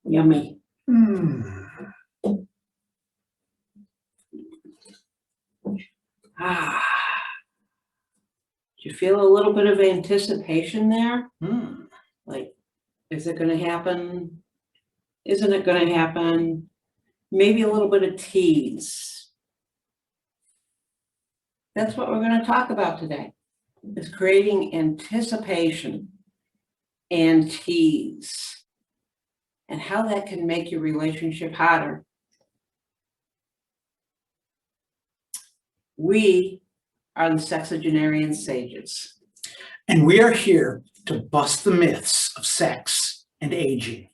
Yummy. Ah. Do you feel a little bit of anticipation there? Like, is it going to happen? Isn't it going to happen? Maybe a little bit of tease. That's what we're going to talk about today, is creating anticipation and tease, and how that can make your relationship hotter. We are the sexagenarian sages. And we are here to bust the myths of sex and aging.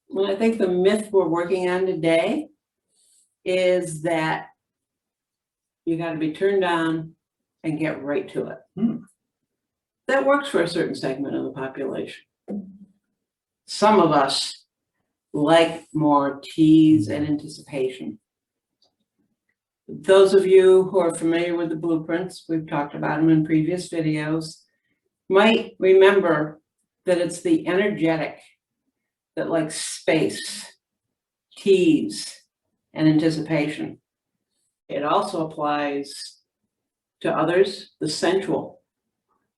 Well, I think the myth we're working on today is that you got to be turned on and get right to it. That works for a certain segment of the population. Some of us like more tease and anticipation. Those of you who are familiar with the blueprints, we've talked about them in previous videos, might remember that it's the energetic that likes space, tease, and anticipation. It also applies to others, the sensual.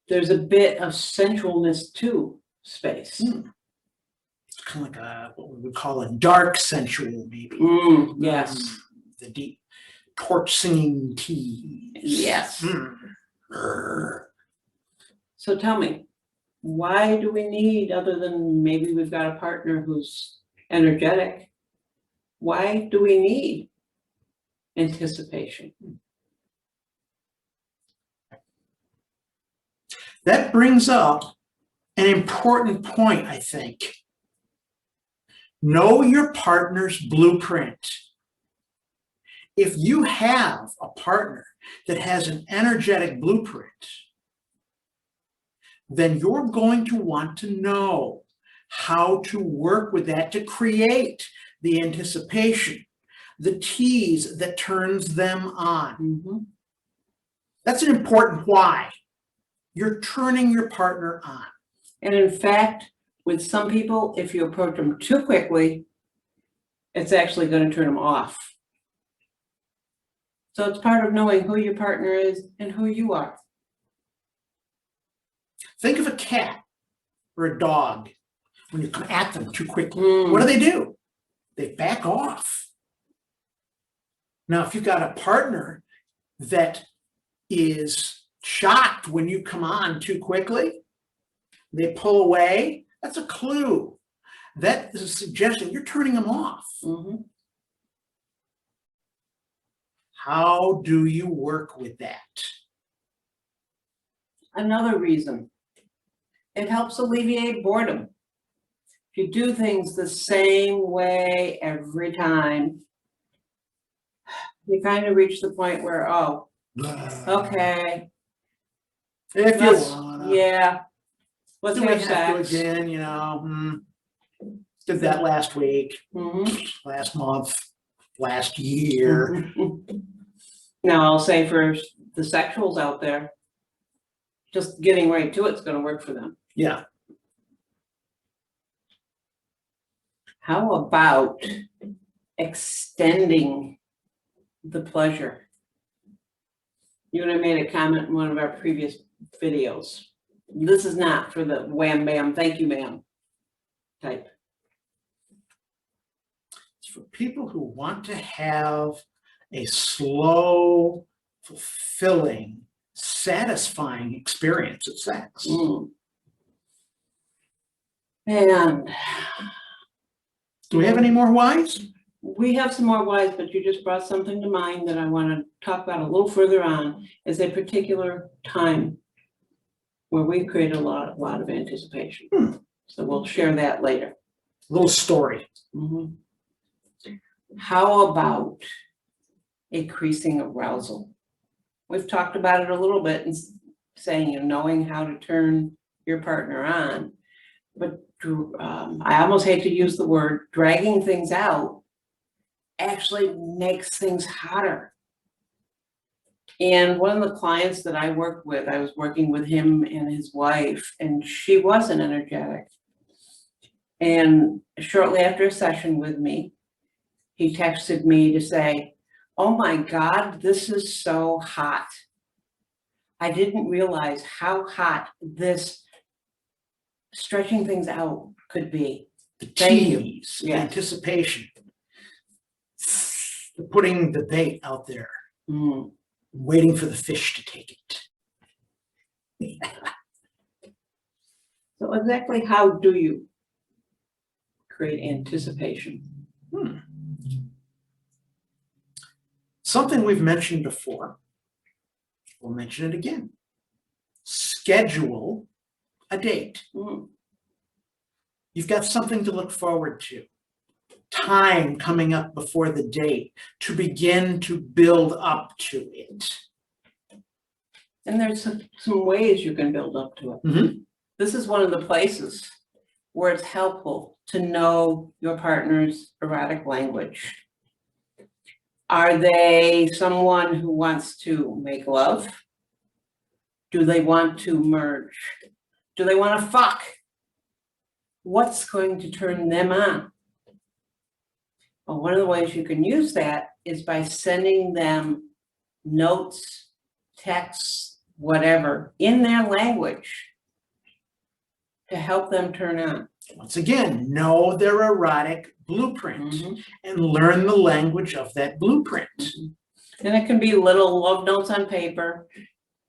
There's a bit of sensualness to space. It's kind of like what we would call a dark sensual, maybe. Yes. The deep torch singing tease. Yes. So tell me, why do we need, other than maybe we've got a partner who's energetic, why do we need anticipation? That brings up an important point, I think. Know your partner's blueprint. If you have a partner that has an energetic blueprint, then you're going to want to know how to work with that to create the anticipation, the tease that turns them on. That's an important why. You're turning your partner on. And in fact, with some people, if you approach them too quickly, it's actually going to turn them off. So it's part of knowing who your partner is and who you are. Think of a cat or a dog. When you come at them too quickly, what do? They back off. Now, if you've got a partner that is shocked when you come on too quickly, they pull away, that's a clue. That is a suggestion you're turning them off. How do you work with that? Another reason, it helps alleviate boredom. If you do things the same way every time, you kind of reach the point where, oh, okay. If you wanna. Yeah. Let's Do we have have sex. to again, you know, did that last week, last month, last year. Now, I'll say for the sexuals out there, just getting right to it's going to work for them. Yeah. How about extending the pleasure? You and I made a comment in one of our previous videos. This is not for the wham bam, thank you ma'am type. It's for people who want to have a slow, fulfilling, satisfying experience of sex. And do we have any more whys? We have some more whys, but you just brought something to mind that I want to talk about a little further on, is a particular time where we create a lot of anticipation. So we'll share that later. A little story. How about increasing arousal? We've talked about it a little bit and saying, you know, knowing how to turn your partner on, but I almost hate to use the word dragging things out actually makes things hotter. And one of the clients that I worked with, I was working with him and his wife, and she wasn't energetic. And shortly after a session with me, he texted me to say, "Oh my God, this is so hot. I didn't realize how hot this stretching things out could be." The Thank you. tease, the Yes. anticipation, putting the bait out there, waiting for the fish to take it. So exactly how do you create anticipation? Something we've mentioned before, we'll mention it again. Schedule a date. You've got something to look forward to. Time coming up before the date to begin to build up to it. And there's some ways you can build up to it. Mm-hmm. This is one of the places where it's helpful to know your partner's erotic language. Are they someone who wants to make love? Do they want to merge? Do they want to fuck? What's going to turn them on? Well, one of the ways you can use that is by sending them notes, texts, whatever, in their language to help them turn on. Once again, know their erotic blueprint and learn the language of that blueprint. And it can be little love notes on paper,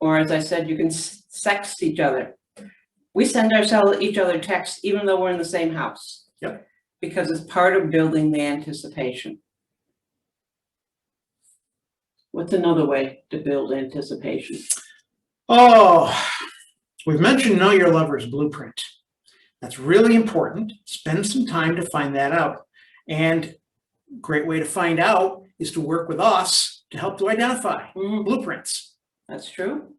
or as I said, you can sext each other. We send each other texts even though we're in the same house. Yep. Because it's part of building the anticipation. What's another way to build anticipation? Oh, we've mentioned know your lover's blueprint. That's really important. Spend some time to find that out. And a great way to find out is to work with us to help to identify blueprints. That's true.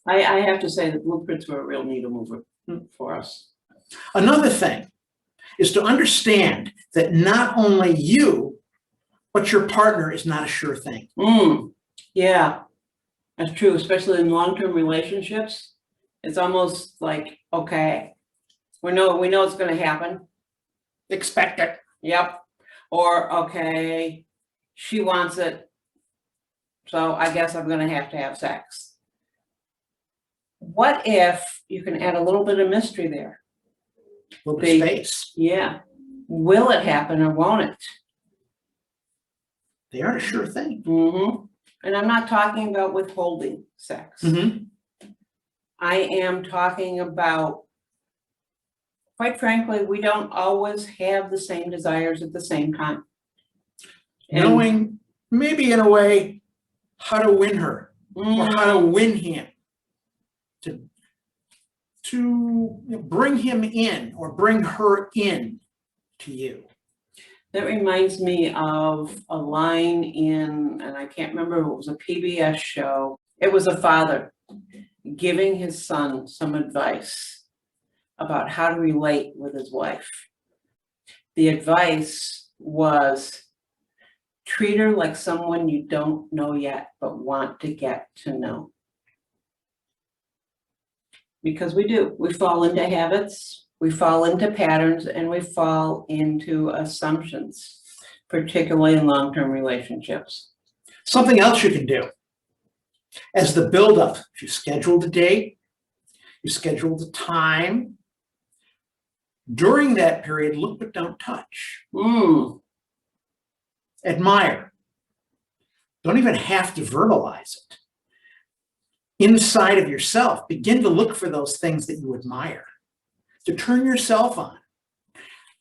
I have to say the blueprints were a real needle mover for us. Another thing is to understand that not only you, but your partner is not a sure thing. Yeah, that's true, especially in long-term relationships. It's almost like, okay, we know it's going to happen. Expect it. Yep. Or, okay, she wants it, so I guess I'm going to have sex. What if you can add a little bit of mystery there? A little bit of space. Yeah. Will it happen or won't it? They aren't a sure thing. And I'm not talking about withholding sex. I am talking about, quite frankly, we don't always have the same desires at the same time. Knowing, maybe in a way, how to win her or how to win him. To bring him in or bring her in to you. That reminds me of a line in, and I can't remember, it was a PBS show. It was a father giving his son some advice about how to relate with his wife. The advice was, treat her like someone you don't know yet, but want to get to know. Because we do. We fall into habits, we fall into patterns, and we fall into assumptions, particularly in long-term relationships. Something else you can do. As the buildup, if you schedule the date, you schedule the time, during that period, look but don't touch. Admire. Don't even have to verbalize it. Inside of yourself, begin to look for those things that you admire, to turn yourself on.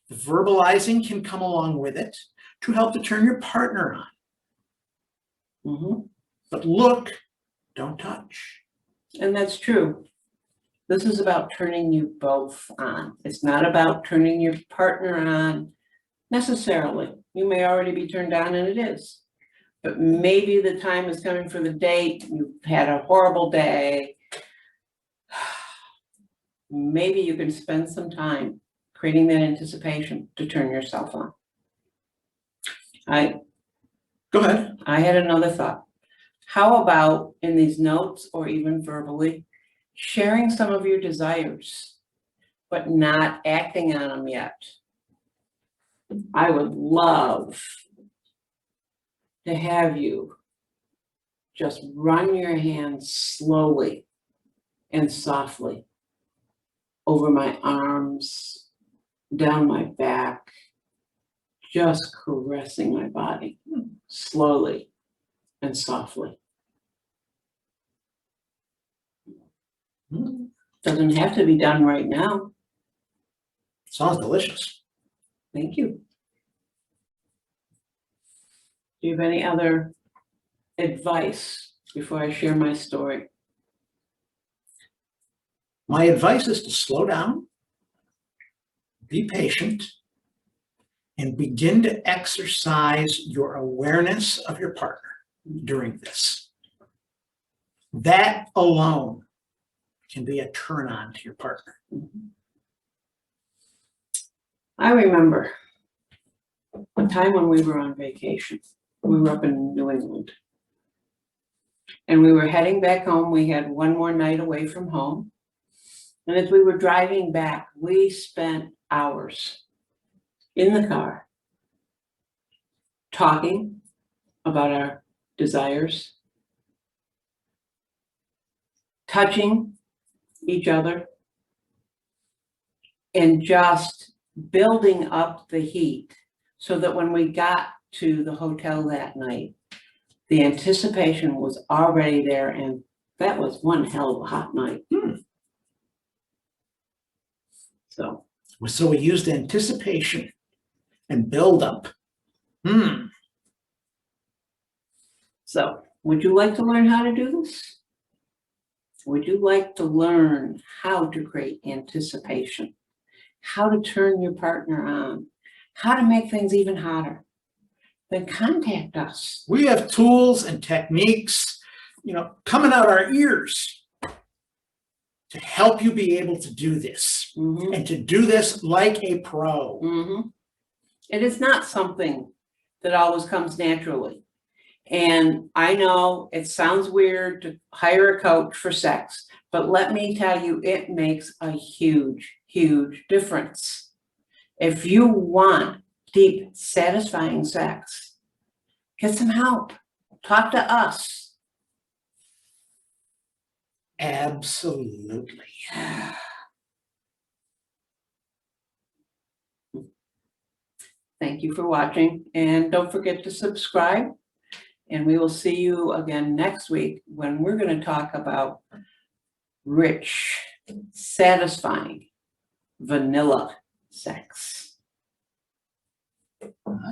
The verbalizing can come along with it to help to turn your partner on. But look, don't touch. And that's true. This is about turning you both on. It's not about turning your partner on necessarily. You may already be turned on, and it is. But maybe the time is coming for the date. You've had a horrible day. Maybe you can spend some time creating that anticipation to turn yourself on. Go ahead. I had another thought. How about in these notes or even verbally, sharing some of your desires, but not acting on them yet. I would love to have you just run your hands slowly and softly over my arms, down my back, just caressing my body slowly and softly. Doesn't have to be done right now. Sounds delicious. Thank you. Do you have any other advice before I share my story? My advice is to slow down, be patient, and begin to exercise your awareness of your partner during this. That alone can be a turn on to your partner. I remember a time when we were on vacation. We were up in New England. And we were heading back home. We had one more night away from home. And as we were driving back, we spent hours in the car talking about our desires, touching each other, and just building up the heat so that when we got to the hotel that night, the anticipation was already there, and that was one hell of a hot night. So we used anticipation and build up. So would you like to learn how to do this? Would you like to learn how to create anticipation, how to turn your partner on, how to make things even hotter? Then contact us. We have tools and techniques, coming out our ears to help you be able to do this and to do this like a pro. It is not something that always comes naturally. And I know it sounds weird to hire a coach for sex, but let me tell you, it makes a huge, huge difference. If you want deep, satisfying sex, get some help. Talk to us. Absolutely. Thank you for watching, and don't forget to subscribe. And we will see you again next week when we're going to talk about rich, satisfying, vanilla sex. All right.